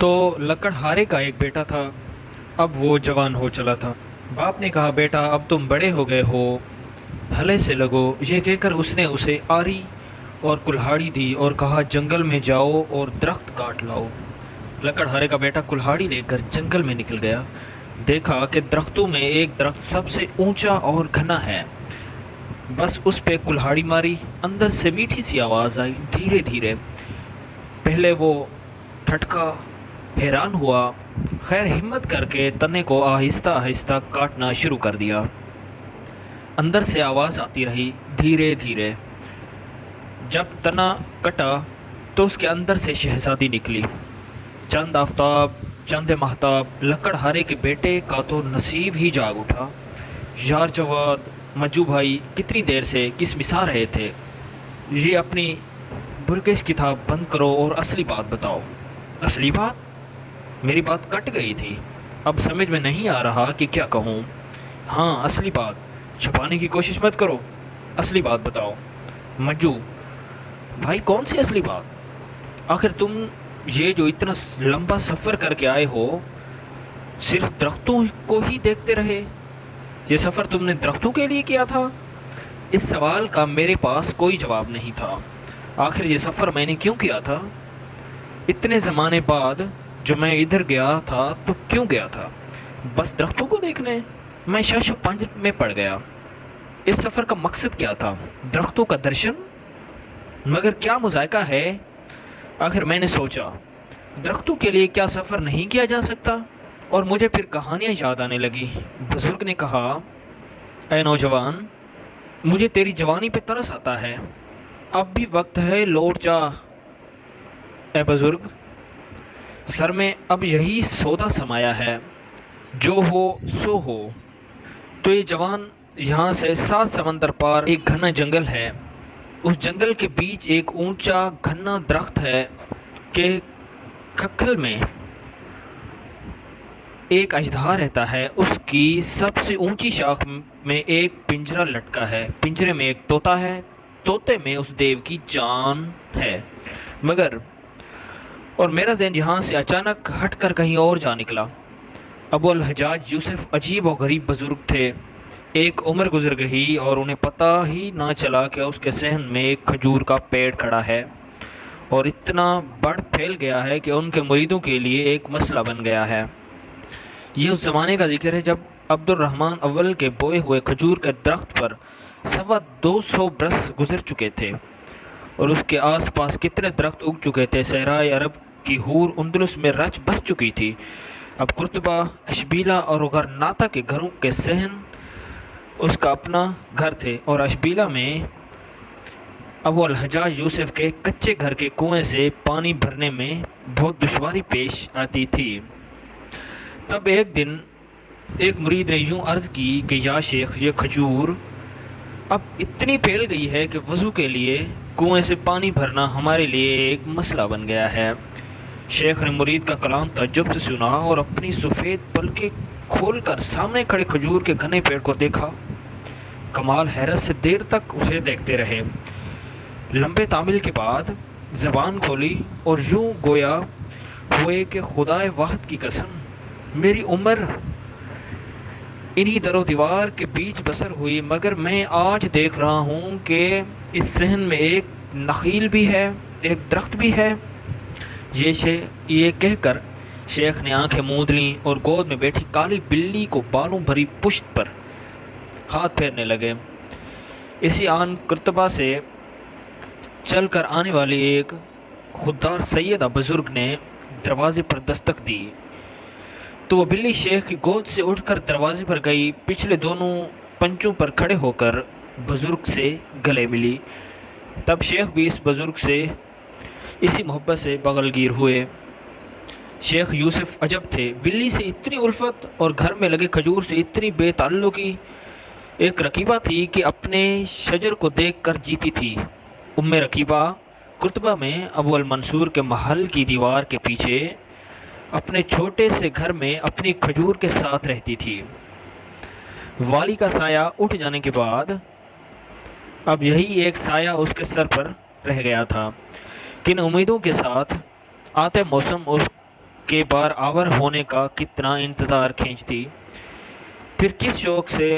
तो लकड़हारे का एक बेटा था। अब वो जवान हो चला था। बाप ने कहा, बेटा अब तुम बड़े हो गए हो, हले से लगो। ये कहकर उसने उसे आरी और कुल्हाड़ी दी और कहा, जंगल में जाओ और दरख्त काट लाओ। लकड़हारे का बेटा कुल्हाड़ी लेकर जंगल में निकल गया। देखा कि दरख्तों में एक दरख्त सबसे ऊंचा और घना है। बस उस पे कुल्हाड़ी मारी। अंदर से मीठी सी आवाज़ आई, धीरे धीरे। पहले वो ठटका, हैरान हुआ। खैर हिम्मत करके तने को आहिस्ता आहिस्ता काटना शुरू कर दिया। अंदर से आवाज़ आती रही, धीरे धीरे। जब तना कटा तो उसके अंदर से शहजादी निकली। चंद आफताब, चंद महताब, लकड़हारे के बेटे का तो नसीब ही जाग उठा। यार जवाद, मज्जू भाई कितनी देर से किस मिसा रहे थे? ये अपनी बुरकेश किताब बंद करो और असली बात बताओ। असली बात? मेरी बात कट गई थी, अब समझ में नहीं आ रहा कि क्या कहूँ। हाँ, असली बात। छुपाने की कोशिश मत करो, असली बात बताओ। मज्जू भाई, कौन सी असली बात? आखिर तुम ये जो इतना लंबा सफ़र करके आए हो, सिर्फ दरख्तों को ही देखते रहे? ये सफ़र तुमने दरख्तों के लिए किया था? इस सवाल का मेरे पास कोई जवाब नहीं था। आखिर ये सफ़र मैंने क्यों किया था? इतने ज़माने बाद जो मैं इधर गया था तो क्यों गया था? बस दरख्तों को देखने? मैं शश पंज में पड़ गया। इस सफ़र का मकसद क्या था? दरख्तों का दर्शन? मगर क्या मुज़ायका है। आखिर मैंने सोचा, दरख्तों के लिए क्या सफ़र नहीं किया जा सकता? और मुझे फिर कहानियाँ याद आने लगी। बुज़ुर्ग ने कहा, ऐ नौजवान, मुझे तेरी जवानी पे तरस आता है। अब भी वक्त है, लौट जा। ए बुज़ुर्ग, सर में अब यही सौदा समाया है, जो हो सो हो। तो ये जवान, यहाँ से 7 समंदर पार एक घना जंगल है। उस जंगल के बीच एक ऊंचा घना दरख्त है कि खक्खल में एक अजदहा रहता है। उसकी सबसे ऊंची शाख में एक पिंजरा लटका है। पिंजरे में एक तोता है। तोते में उस देव की जान है। मगर और मेरा ज़हन यहाँ से अचानक हटकर कहीं और जा निकला। अबू अल हज्जाज यूसुफ अजीब और गरीब बुज़ुर्ग थे। एक उम्र गुजर गई और उन्हें पता ही ना चला कि उसके सहन में एक खजूर का पेड़ खड़ा है और इतना बढ़ फैल गया है कि उनके मुरीदों के लिए एक मसला बन गया है। ये उस ज़माने का जिक्र है जब अब्दुर्रहमान अव्वल के बोए हुए खजूर के दरख्त पर 250 बरस गुजर चुके थे और उसके आसपास कितने दरख्त उग चुके थे। सहराए अरब की हूर उंदलुस में रच बस चुकी थी। अब कुर्तबा, अशबीला और गरनाता के घरों के सहन उसका अपना घर थे और अशबीला में अबू अल हज्जाज यूसुफ के कच्चे घर के कुएं से पानी भरने में बहुत दुश्वारी पेश आती थी। तब एक दिन एक मुरीद ने यूँ अर्ज़ की कि या शेख, ये खजूर अब इतनी फैल गई है कि वज़ू के लिए कुएं से पानी भरना हमारे लिए एक मसला बन गया है। शेख ने मुरीद का कलाम तअज्जुब से सुना और अपनी सफ़ेद पलकें खोलकर सामने खड़े खजूर के घने पेड़ को देखा। कमाल हैरत से देर तक उसे देखते रहे। लंबे तामिल के बाद ज़बान खोली और यूँ गोया हुए कि खुदाए वाहिद की कसम, मेरी उम्र इन्हीं दरो दीवार के बीच बसर हुई, मगर मैं आज देख रहा हूँ कि इस सहन में एक नखील भी है, एक दरख्त भी है। ये कहकर शेख ने आंखें मूंद लीं और गोद में बैठी काली बिल्ली को बालों भरी पुश्त पर हाथ फेरने लगे। इसी आन कुर्तबा से चलकर आने वाली एक खुददार सैयदा बुजुर्ग ने दरवाजे पर दस्तक दी तो वह बिल्ली शेख की गोद से उठकर दरवाजे पर गई। पिछले दोनों पंचों पर खड़े होकर बुजुर्ग से गले मिली। तब शेख भी इस बुजुर्ग से इसी मोहब्बत से बगलगीर हुए। शेख यूसुफ अजब थे। बिल्ली से इतनी उल्फत और घर में लगे खजूर से इतनी बेताल्लुकी एक रकीबा थी कि अपने शजर को देखकर जीती थी। उम्मे रकीबा कुर्तबा में अबू अल मंसूर के महल की दीवार के पीछे अपने छोटे से घर में अपनी खजूर के साथ रहती थी। वाली का साया उठ जाने के बाद अब यही एक साया उसके सर पर रह गया था। किन उम्मीदों के साथ आते मौसम के बार आवर होने का कितना इंतज़ार खींचती, फिर किस शौक़ से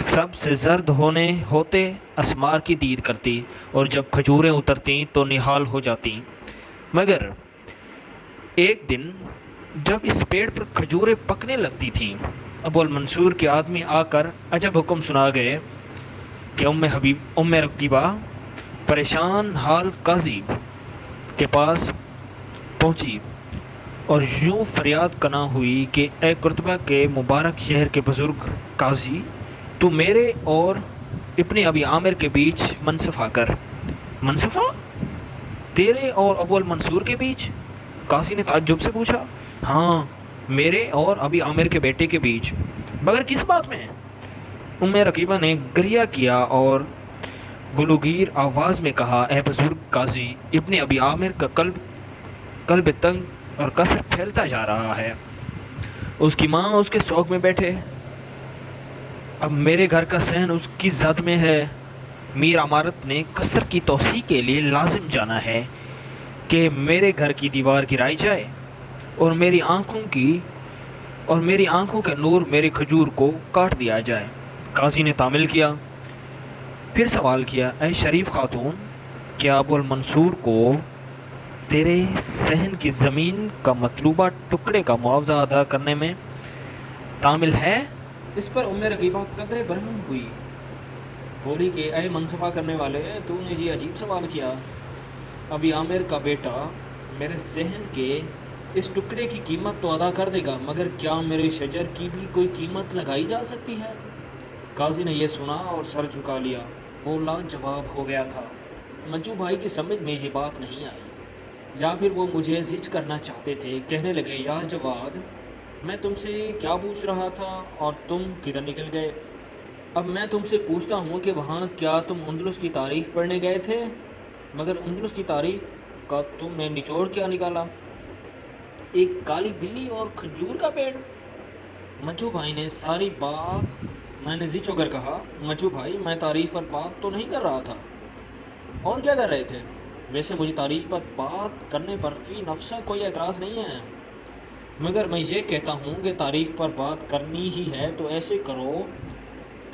सबसे जर्द होते असमार की दीद करती, और जब खजूरें उतरती तो निहाल हो जाती। मगर एक दिन जब इस पेड़ पर खजूरें पकने लगती थीं, अबुल मंसूर के आदमी आकर अजब हुक्म सुना गए कि उम्म रकीबा परेशान हाल काजी के पास पहुंची और यूं फरियाद कना हुई कि ए कुर्तबा के मुबारक शहर के बुज़ुर्ग काजी, तू मेरे और इब्ने अबी आमिर के बीच मनसफ़ा कर। मनसफ़ा? तेरे और अबुल मंसूर के बीच? काजी ने ताज्जुब से पूछा। हाँ, मेरे और अबी आमिर के बेटे के बीच। मगर किस बात में? उम्मे रकीबा ने गरिया किया और गुलूगीर आवाज़ में कहा, ए बुज़ुर्ग काजी, इब्ने अबी आमिर का कल्ब तंग और कसर फैलता जा रहा है। उसकी माँ उसके शौक़ में बैठे, अब मेरे घर का सहन उसकी ज़द में है। मीर अमारत ने कसर की तौसी के लिए लाजिम जाना है कि मेरे घर की दीवार गिराई जाए और मेरी आंखों के नूर मेरी खजूर को काट दिया जाए। काजी ने तामिल किया, फिर सवाल किया, ऐ शरीफ खातून, क्या अबुल मंसूर को तेरे सहन की ज़मीन का मतलूबा टुकड़े का मुआवजा अदा करने में तामिल है? इस पर उम्मे रकीबा कदरे बरहम हुई, बोली कि ऐ मनसफ़ा करने वाले, तूने ये अजीब सवाल किया। अबी आमिर का बेटा मेरे सहन के इस टुकड़े की कीमत तो अदा कर देगा, मगर क्या मेरे शजर की भी कोई कीमत लगाई जा सकती है? काजी ने यह सुना और सर झुका लिया। वो लाजवाब हो गया था। मंजू भाई की समझ में ये बात नहीं आई, या फिर वो मुझे जिच करना चाहते थे। कहने लगे, यार जवाद, मैं तुमसे क्या पूछ रहा था और तुम किधर निकल गए? अब मैं तुमसे पूछता हूँ कि वहाँ क्या तुम अंदलुस की तारीख पढ़ने गए थे? मगर अंदलुस की तारीख का तुमने निचोड़ क्या निकाला? एक काली बिल्ली और खजूर का पेड़। मंजू भाई ने सारी बात, मैंने जिच होकर कहा, मंजू भाई, मैं तारीख पर बात तो नहीं कर रहा था। और क्या कर रहे थे? वैसे मुझे तारीख पर बात करने पर फी नफ्सा कोई एतराज़ नहीं है, मगर मैं ये कहता हूँ कि तारीख पर बात करनी ही है तो ऐसे करो,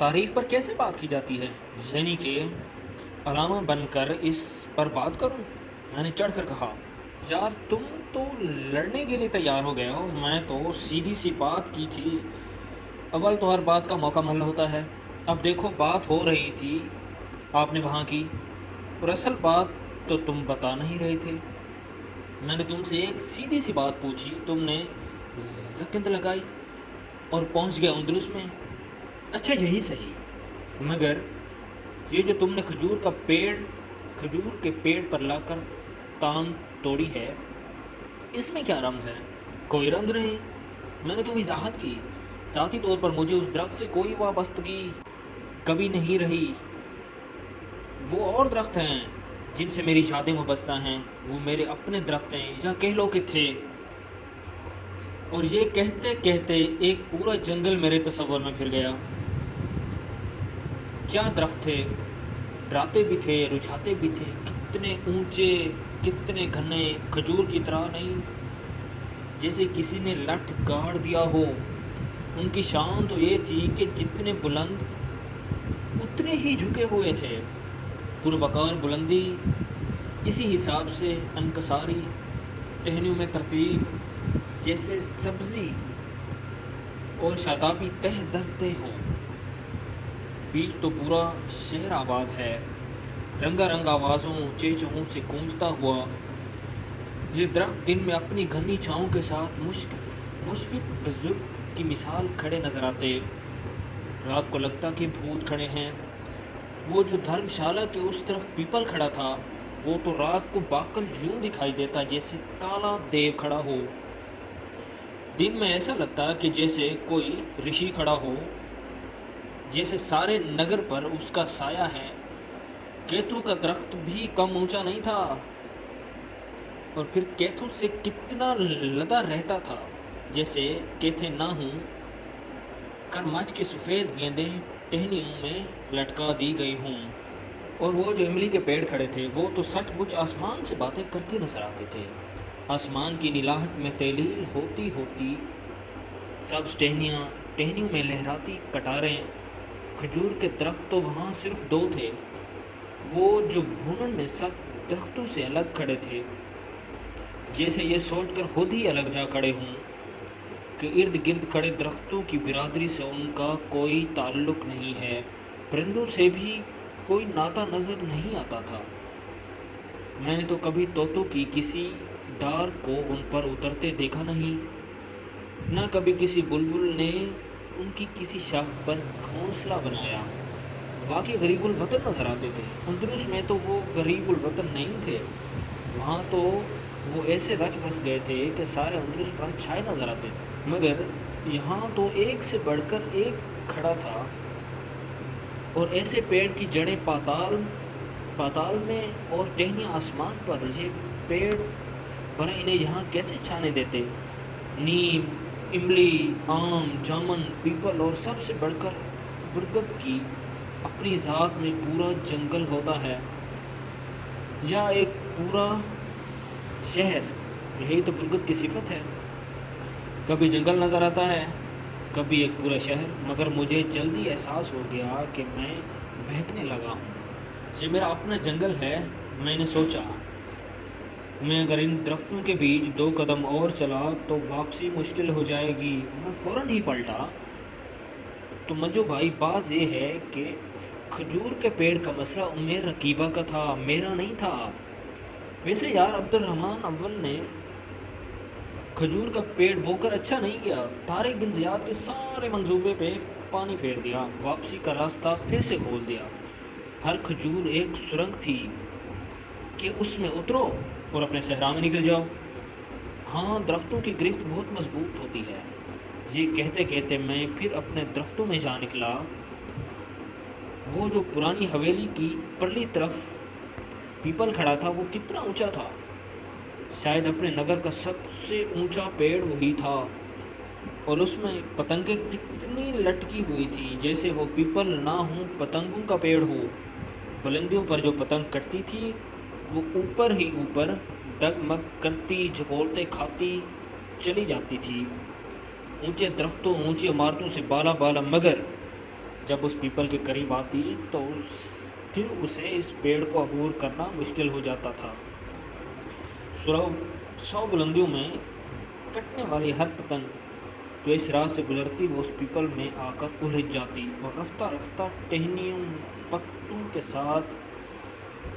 तारीख पर कैसे बात की जाती है, यानी कि अलामा बनकर इस पर बात करूं? मैंने चढ़कर कहा, यार तुम तो लड़ने के लिए तैयार हो गए हो, मैं तो सीधी सी बात की थी। अव्वल तो हर बात का मौका मल होता है। अब देखो, बात हो रही थी आपने वहाँ की, और असल बात तो तुम बता नहीं रहे थे। मैंने तुमसे एक सीधी सी बात पूछी, तुमने ज़कंद लगाई और पहुँच गए अंदलुस में। अच्छा, यही सही, मगर ये जो तुमने खजूर के पेड़ पर लाकर तान तोड़ी है, इसमें क्या रमज़ है? कोई रमज़ नहीं। मैंने तो वजाहत की, ज़ाती तौर पर मुझे उस दरख्त से कोई वाबस्तगी कभी नहीं रही। वो और दरख्त हैं जिनसे मेरी यादें वाबस्ता हैं, वो मेरे अपने दरख्त हैं, या कह लो कि थे। और ये कहते कहते एक पूरा जंगल मेरे तस्वर में फिर गया। क्या दरख्त थे, डराते भी थे, रुझाते भी थे, कितने ऊंचे, कितने घने, खजूर की तरह नहीं, जैसे किसी ने लठ गाड़ दिया हो। उनकी शान तो ये थी कि जितने बुलंद उतने ही झुके हुए थे। पुरवकार बुलंदी, इसी हिसाब से अनकसारी, टहनियों में तरतीब, जैसे सब्ज़ी और शादाबी तह दरते हों। बीच तो पूरा शहर आबाद है, रंगारंग आवाज़ों, चहचहों से गूंजता हुआ। ये दरख्त दिन में अपनी घनी छाँव के साथ मुशफ़िक़ बुज़ुर्ग की मिसाल खड़े नज़र आते, रात को लगता कि भूत खड़े हैं। वो जो धर्मशाला के उस तरफ पीपल खड़ा था, वो तो रात को बाकल यूं दिखाई देता जैसे काला देव खड़ा हो। दिन में ऐसा लगता कि जैसे कोई ऋषि खड़ा हो, जैसे सारे नगर पर उसका साया है। केथू का दरख्त भी कम ऊंचा नहीं था, और फिर केथू से कितना लदा रहता था, जैसे केथे ना हूँ करमाच की सफ़ेद गेंदें टहनियों में लटका दी गई हों। और वो जो इमली के पेड़ खड़े थे, वो तो सचमुच आसमान से बातें करते नजर आते थे। آسمان کی نیلاہٹ میں تحلیل ہوتی ہوتی سبز ٹہنیوں میں لہراتی کٹاریں، کھجور کے درخت تو وہاں صرف 2 تھے، وہ جو بھونن میں سب درختوں سے الگ کھڑے تھے، جیسے یہ سوچ کر خود ہی الگ جا کھڑے ہوں کہ ارد گرد کھڑے درختوں کی برادری سے ان کا کوئی تعلق نہیں ہے، پرندوں سے بھی کوئی ناطہ نظر نہیں آتا تھا۔ میں نے تو کبھی طوطوں کی کسی ڈار کو ان پر اترتے دیکھا نہیں، نہ کبھی کسی بلبل نے ان کی کسی شاخ پر گھونسلہ بنایا۔ واقعی غریب الوطن نظر آتے تھے۔ اندلس میں تو وہ غریب الوطن نہیں تھے، وہاں تو وہ ایسے رچ بس گئے تھے کہ سارے اندلس پر چھائے نظر آتے تھے، مگر یہاں تو ایک سے بڑھ کر ایک کھڑا تھا، اور ایسے پیڑ کی جڑیں پاتال میں اور ٹہنیاں آسمان پر۔ یہ پیڑ پر انہیں یہاں کیسے چھانے دیتے؟ نیم، املی، آم، جامن، پیپل اور سب سے بڑھ کر برگد کی اپنی ذات میں پورا جنگل ہوتا ہے، یا ایک پورا شہر۔ یہی تو برگد کی صفت ہے، کبھی جنگل نظر آتا ہے، کبھی ایک پورا شہر۔ مگر مجھے جلدی احساس ہو گیا کہ میں بہکنے لگا ہوں، یہ میرا اپنا جنگل ہے۔ میں نے سوچا، میں اگر ان درختوں کے بیچ 2 قدم اور چلا تو واپسی مشکل ہو جائے گی۔ میں فوراً ہی پلٹا تو منجو بھائی، بات یہ ہے کہ کھجور کے پیڑ کا مسئلہ امیر رقیبہ کا تھا، میرا نہیں تھا۔ ویسے یار، عبد الرحمن اول نے کھجور کا پیڑ بو کر اچھا نہیں کیا، طارق بن زیاد کے سارے منصوبے پہ پانی پھیر دیا، واپسی کا راستہ پھر سے کھول دیا۔ ہر کھجور ایک سرنگ تھی کہ اس میں اترو اور اپنے صحرا میں نکل جاؤ۔ ہاں، درختوں کی گرفت بہت مضبوط ہوتی ہے۔ یہ کہتے کہتے میں پھر اپنے درختوں میں جا نکلا۔ وہ جو پرانی حویلی کی پرلی طرف پیپل کھڑا تھا، وہ کتنا اونچا تھا! شاید اپنے نگر کا سب سے اونچا پیڑ وہی تھا، اور اس میں پتنگیں کتنی لٹکی ہوئی تھی، جیسے وہ پیپل نہ ہوں، پتنگوں کا پیڑ ہو۔ بلندیوں پر جو پتنگ کٹتی تھی، وہ اوپر ہی اوپر ڈگمگ کرتی، جھکولتے کھاتی چلی جاتی تھی، اونچے درختوں، اونچی عمارتوں سے بالا، مگر جب اس پیپل کے قریب آتی تو پھر اسے اس پیڑ کو عبور کرنا مشکل ہو جاتا تھا۔ 100 بلندیوں میں کٹنے والی ہر پتنگ جو اس راہ سے گزرتی، وہ اس پیپل میں آ کر الجھ جاتی، اور رفتہ رفتہ ٹہنیوں، پتوں کے ساتھ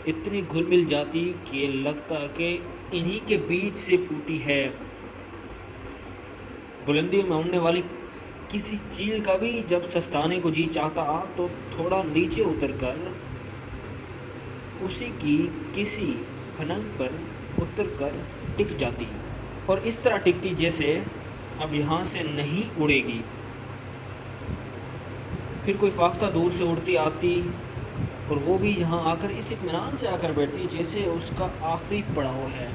اتنی گھل مل جاتی کہ لگتا کہ انہی کے بیچ سے پھوٹی ہے۔ بلندیوں میں اڑنے والی کسی چیل کا بھی جب سستانے کو جی چاہتا تو تھوڑا نیچے اتر کر اسی کی کسی پھنگ پر اتر کر ٹک جاتی، اور اس طرح ٹکتی جیسے اب یہاں سے نہیں اڑے گی۔ پھر کوئی فاختہ دور سے اڑتی آتی، اور وہ بھی یہاں آ کر اس اطمینان سے آ کر بیٹھتی جیسے اس کا آخری پڑاؤ ہے۔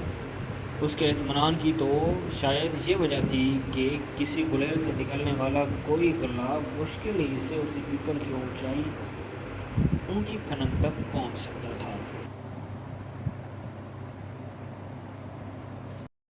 اس کے اطمینان کی تو شاید یہ وجہ تھی کہ کسی گلیل سے نکلنے والا کوئی گلاب مشکل ہی سے اسی پیپل کی اونچی پھنگ تک پہنچ سکتا تھا۔